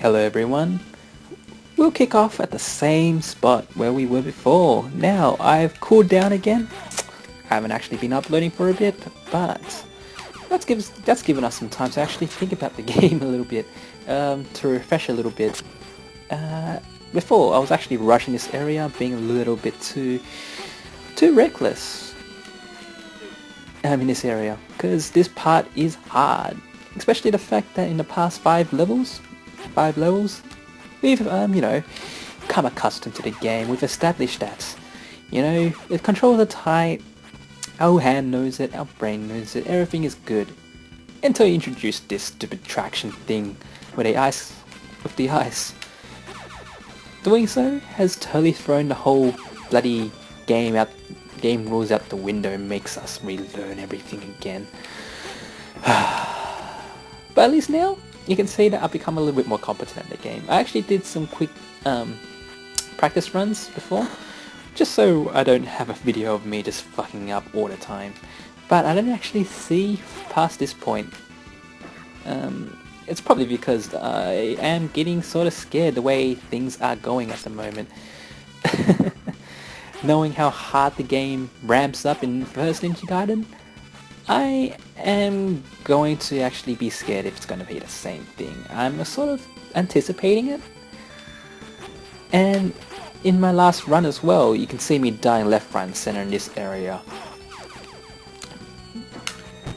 Hello everyone. We'll kick off at the same spot where we were before. Now, I've cooled down again. I haven't actually been uploading for a bit, but that's given us some time to actually think about the game a little bit, to refresh a little bit. Before, I was actually rushing this area, being a little bit too reckless in this area, because this part is hard. Especially the fact that in the past five levels, we've, come accustomed to the game. We've established that, the controls are tight, our hand knows it, our brain knows it, everything is good. Until you introduce this stupid traction thing with the ice. Doing so has totally thrown the whole bloody game rules out the window and makes us relearn everything again. But at least now, you can see that I've become a little bit more competent at the game. I actually did some quick practice runs before, just so I don't have a video of me just fucking up all the time. But I didn't actually see past this point. It's probably because I am getting sort of scared the way things are going at the moment. Knowing how hard the game ramps up in first Ninja Gaiden, I am going to actually be scared if it's going to be the same thing. I'm sort of anticipating it. And in my last run as well, you can see me dying left, right and center in this area.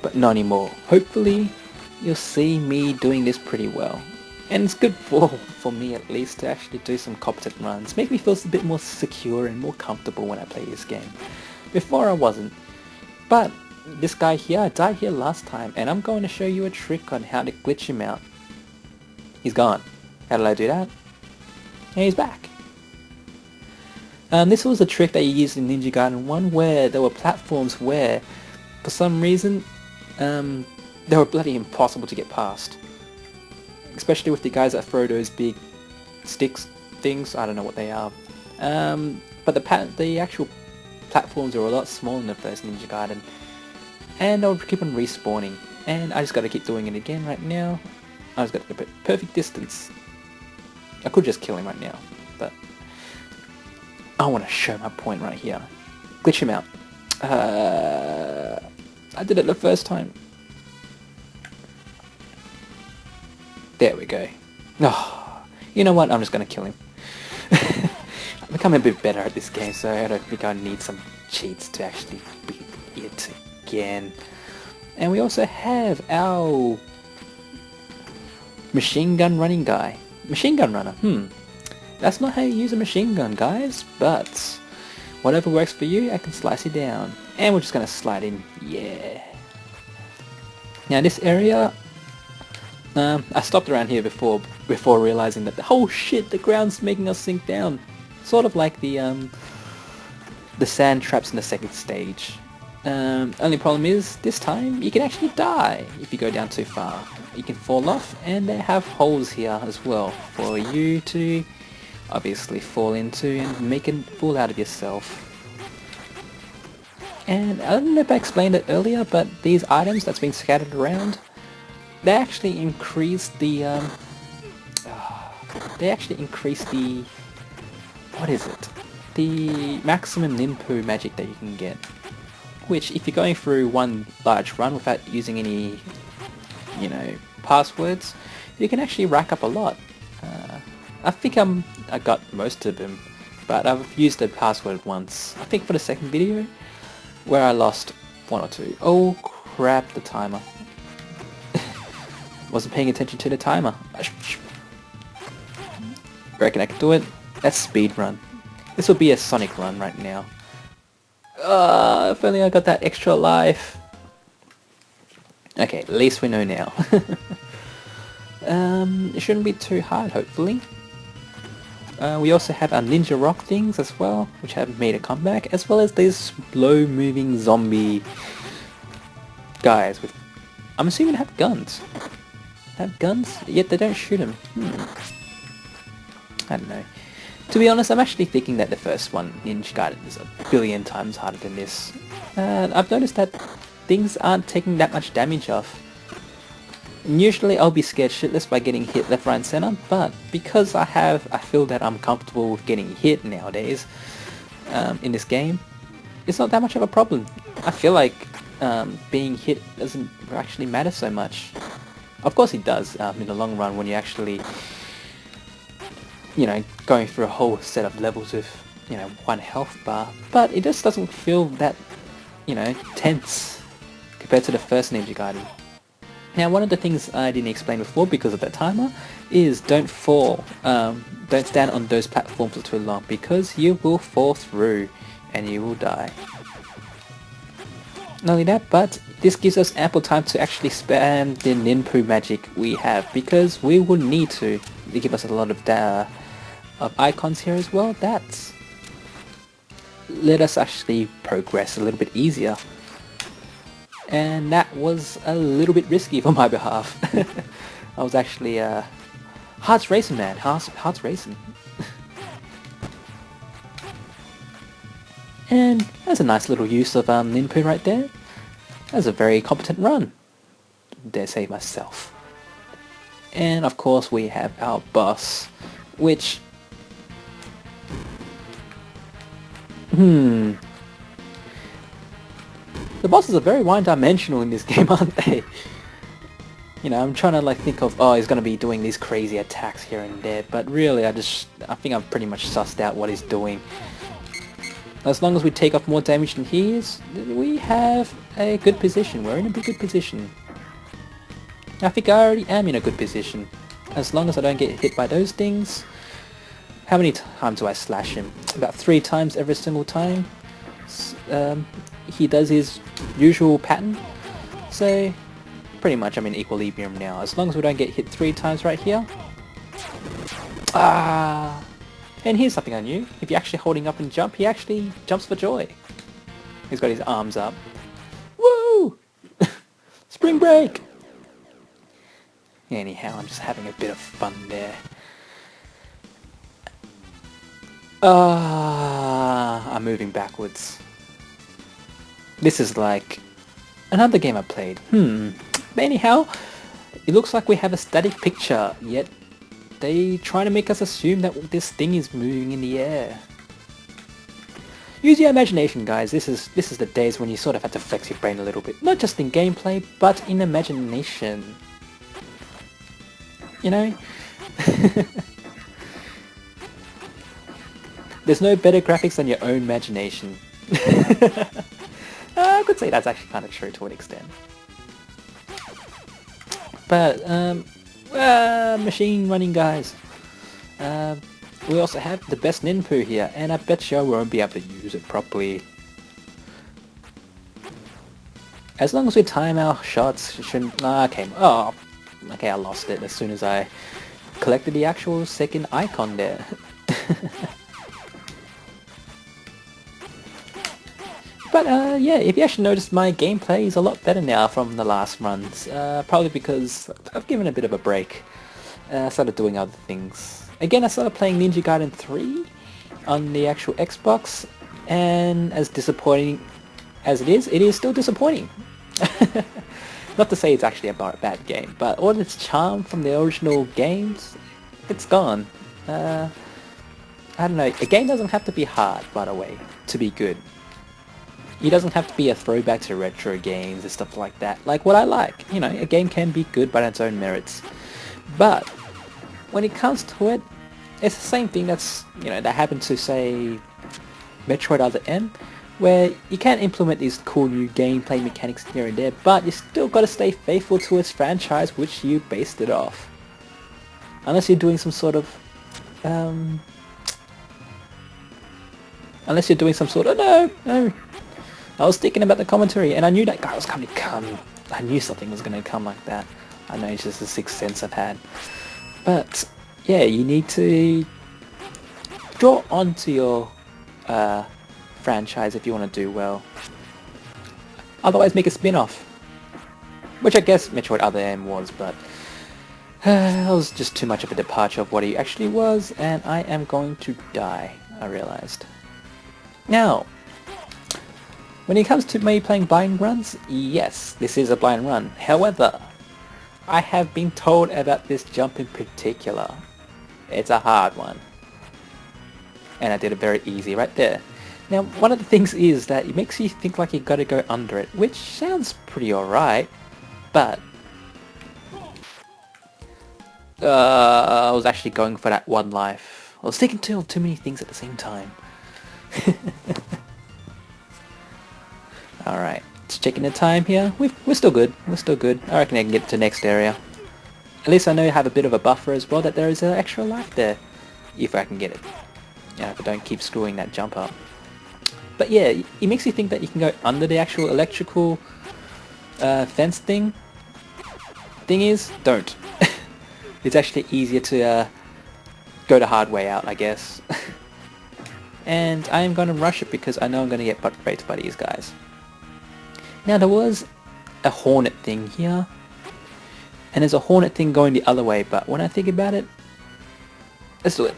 But not anymore. Hopefully you'll see me doing this pretty well. And it's good for me at least to actually do some competent runs. Make me feel a bit more secure and more comfortable when I play this game. Before I wasn't. But this guy here died here last time, and I'm going to show you a trick on how to glitch him out. He's gone. How did I do that? And he's back. This was a trick that you used in Ninja Gaiden 1 where there were platforms where, for some reason, they were bloody impossible to get past. Especially with the guys that throw those big sticks things, I don't know what they are. But the actual platforms are a lot smaller than the first Ninja Gaiden. And I'll keep on respawning. And I just gotta keep doing it again right now. I just got the perfect distance. I could just kill him right now, but I want to show my point right here. Glitch him out. I did it the first time. There we go. Oh, you know what? I'm just gonna kill him. I'm becoming a bit better at this game, so I don't think I need some cheats to actually beat it again. And we also have our machine gun running guy. Machine gun runner, That's not how you use a machine gun, guys, but whatever works for you, I can slice it down. And we're just gonna slide in, yeah. Now this area, I stopped around here before realizing that oh shit, the ground's making us sink down. Sort of like the sand traps in the second stage. Only problem is, this time, you can actually die if you go down too far. You can fall off, and they have holes here as well for you to obviously fall into and make a fool out of yourself. And I don't know if I explained it earlier, but these items that's been scattered around, they actually increase the, what is it? The maximum Ninpu magic that you can get. Which, if you're going through one large run without using any, passwords, you can actually rack up a lot. I think I got most of them, but I've used the password once. I think for the second video, where I lost one or two. Oh crap, the timer. Wasn't paying attention to the timer. Reckon I can do it? That's speed run. This will be a Sonic run right now. If only I got that extra life. Okay, at least we know now. It shouldn't be too hard, hopefully. We also have our ninja rock things as well, which have made a comeback, as well as these slow-moving zombie guys with, I'm assuming, have guns. Have guns, yet they don't shoot them. I don't know. To be honest, I'm actually thinking that the first one, Ninja Gaiden, is a billion times harder than this. I've noticed that things aren't taking that much damage off. And usually I'll be scared shitless by getting hit left, right and center, but because I feel that I'm comfortable with getting hit nowadays in this game, it's not that much of a problem. I feel like being hit doesn't actually matter so much. Of course it does in the long run when you actually, you know, going through a whole set of levels with, you know, one health bar, but it just doesn't feel that, you know, tense compared to the first Ninja Gaiden. Now, one of the things I didn't explain before because of that timer is don't fall. Don't stand on those platforms for too long because you will fall through and you will die. Not only that, but this gives us ample time to actually spam the Ninpu magic we have because we will need to. They give us a lot of icons here as well. That let us actually progress a little bit easier. And that was a little bit risky for my behalf. I was actually hearts racing, man. Hearts racing. And that's a nice little use of Ninpu right there. That's a very competent run, dare say myself. And of course we have our boss, which... The bosses are very one-dimensional in this game, aren't they? You know, I'm trying to like think of, oh, he's going to be doing these crazy attacks here and there, but really I think I've pretty much sussed out what he's doing. As long as we take off more damage than he is, we have a good position. We're in a good position. I think I already am in a good position. As long as I don't get hit by those things. How many times do I slash him? About 3 times every single time. He does his usual pattern. So, pretty much I'm in equilibrium now. As long as we don't get hit 3 times right here. Ah! And here's something I knew. If you're actually holding up and jump, he actually jumps for joy. He's got his arms up. Woo! Spring break! Anyhow, I'm just having a bit of fun there. I'm moving backwards. This is like another game I played. But anyhow, it looks like we have a static picture, yet they try to make us assume that this thing is moving in the air. Use your imagination, guys. This is the days when you sort of have to flex your brain a little bit. Not just in gameplay, but in imagination. You know? There's no better graphics than your own imagination. I could say that's actually kind of true to an extent. But, machine running guys. We also have the best Ninpu here, and I bet you I won't be able to use it properly. As long as we time our shots, it shouldn't... okay, oh, okay, I lost it as soon as I collected the actual second icon there. But yeah, if you actually noticed, my gameplay is a lot better now from the last runs. Probably because I've given a bit of a break. I started doing other things. Again, I started playing Ninja Gaiden 3 on the actual Xbox, and as disappointing as it is still disappointing. Not to say it's actually a bad game, but all its charm from the original games, it's gone. I don't know, a game doesn't have to be hard, by the way, to be good. It doesn't have to be a throwback to retro games and stuff like that, like what I like. You know, a game can be good by its own merits. But when it comes to it, it's the same thing that's, you know, that happened to, say, Metroid Other M, where you can implement these cool new gameplay mechanics here and there, but you still gotta stay faithful to its franchise which you based it off. Unless you're doing some sort of, no, I was thinking about the commentary, and I knew that guy was going to come. I knew something was going to come like that. I know it's just a sixth sense I've had. But, yeah, you need to draw onto your franchise if you want to do well. Otherwise, make a spin-off. Which I guess Metroid Other M was, but it was just too much of a departure of what he actually was, and I am going to die, I realized. Now, when it comes to me playing blind runs, yes, this is a blind run. However, I have been told about this jump in particular. It's a hard one. And I did it very easy right there. Now, one of the things is that it makes you think like you gotta go under it, which sounds pretty alright, but I was actually going for that one life. I was thinking too many things at the same time. Alright, just checking the time here. We're still good. We're still good. I reckon I can get to the next area. At least I know I have a bit of a buffer as well, that there is an extra life there. If I can get it. Yeah, if I don't keep screwing that jump up. But yeah, it makes you think that you can go under the actual electrical fence thing. Thing is, don't. It's actually easier to go the hard way out, I guess. And I am going to rush it because I know I'm going to get butt raped by these guys. Now there was a hornet thing here. And there's a hornet thing going the other way, but when I think about it, let's do it.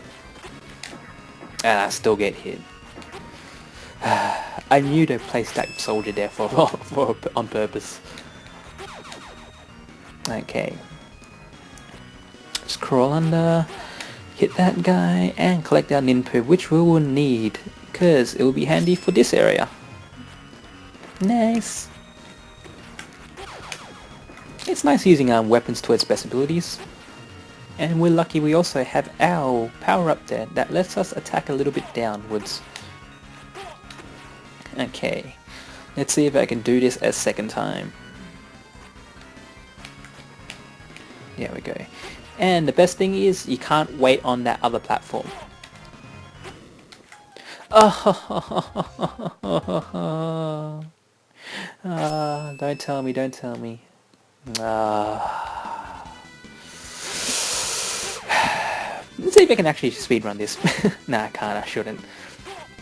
And I still get hit. I knew they placed that soldier there on purpose. Okay. Just crawl under, hit that guy, and collect our ninpoo, which we will need, because it will be handy for this area. Nice. It's nice using weapons to its best abilities. And we're lucky we also have our power up there that lets us attack a little bit downwards. Okay, let's see if I can do this a second time. There we go. And the best thing is you can't wait on that other platform. Don't tell me, don't tell me. Let's see if I can actually speedrun this. Nah, I can't, I shouldn't.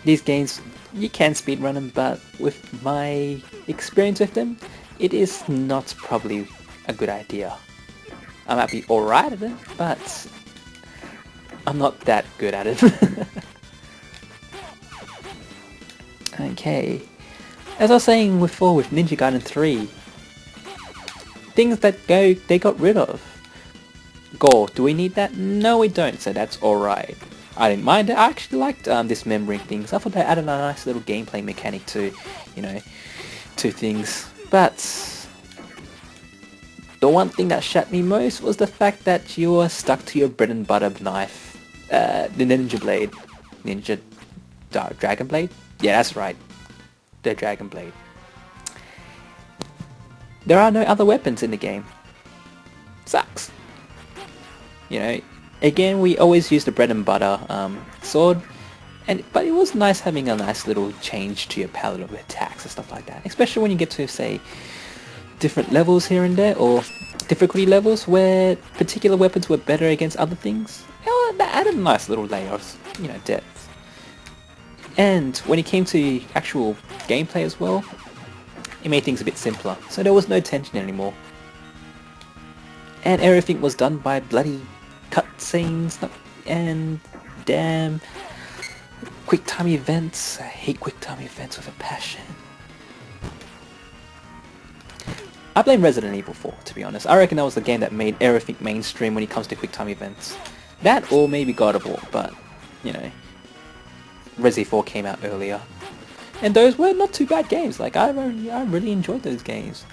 These games, you can speedrun them, but with my experience with them, it is not probably a good idea. I might be alright at it, but I'm not that good at it. Okay. As I was saying before with Ninja Gaiden 3, things that they got rid of. Gore, do we need that? No, we don't, so that's alright. I didn't mind it. I actually liked dismembering things. I thought they added a nice little gameplay mechanic to, you know, to things. But the one thing that shut me most was the fact that you were stuck to your bread and butter knife. The Ninja Blade. Dragon Blade? Yeah, that's right. The Dragon Blade. There are no other weapons in the game. Sucks. You know, again, we always use the bread and butter sword, but it was nice having a nice little change to your palette of attacks and stuff like that. Especially when you get to, say, different levels here and there, or difficulty levels where particular weapons were better against other things. You know, that added a nice little layer of, you know, depth. And when it came to actual gameplay as well, it made things a bit simpler, so there was no tension anymore. And everything was done by bloody cutscenes and damn quick time events. I hate quick time events with a passion. I blame Resident Evil 4, to be honest. I reckon that was the game that made everything mainstream when it comes to quick time events. That or maybe God of War, but, you know, Resi 4 came out earlier. And those were not too bad games. Like, I really enjoyed those games.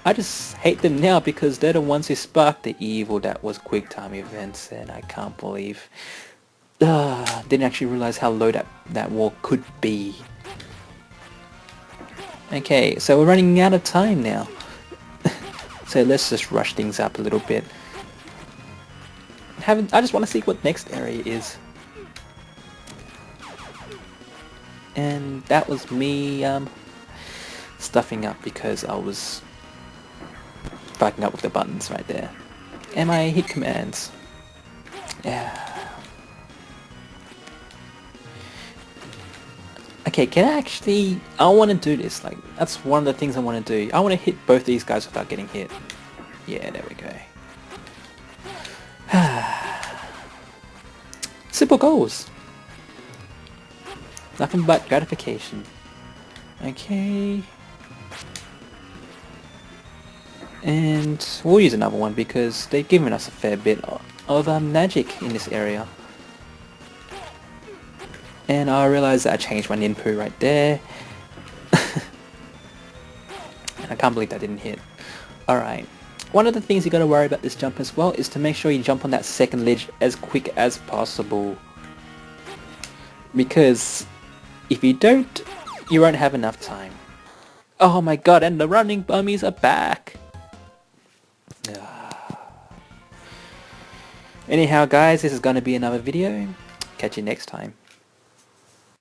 I just hate them now because they're the ones who sparked the evil that was quick time events, and I can't believe didn't actually realize how low that wall could be. Okay, so we're running out of time now. So let's just rush things up a little bit. I just want to see what next area is. And that was me stuffing up because I was fucking up with the buttons right there. And my hit commands. Yeah. Okay, can I actually... I want to do this. Like, that's one of the things I want to do. I want to hit both these guys without getting hit. Yeah, there we go. Simple goals. Nothing but gratification. Okay. And we'll use another one because they've given us a fair bit of magic in this area. And I realised that I changed my Ninpu right there. I can't believe that didn't hit. Alright. One of the things you gotta worry about this jump as well is to make sure you jump on that second ledge as quick as possible. Because if you don't, you won't have enough time. Oh my god, and the running bummies are back! Anyhow guys, this is gonna be another video. Catch you next time.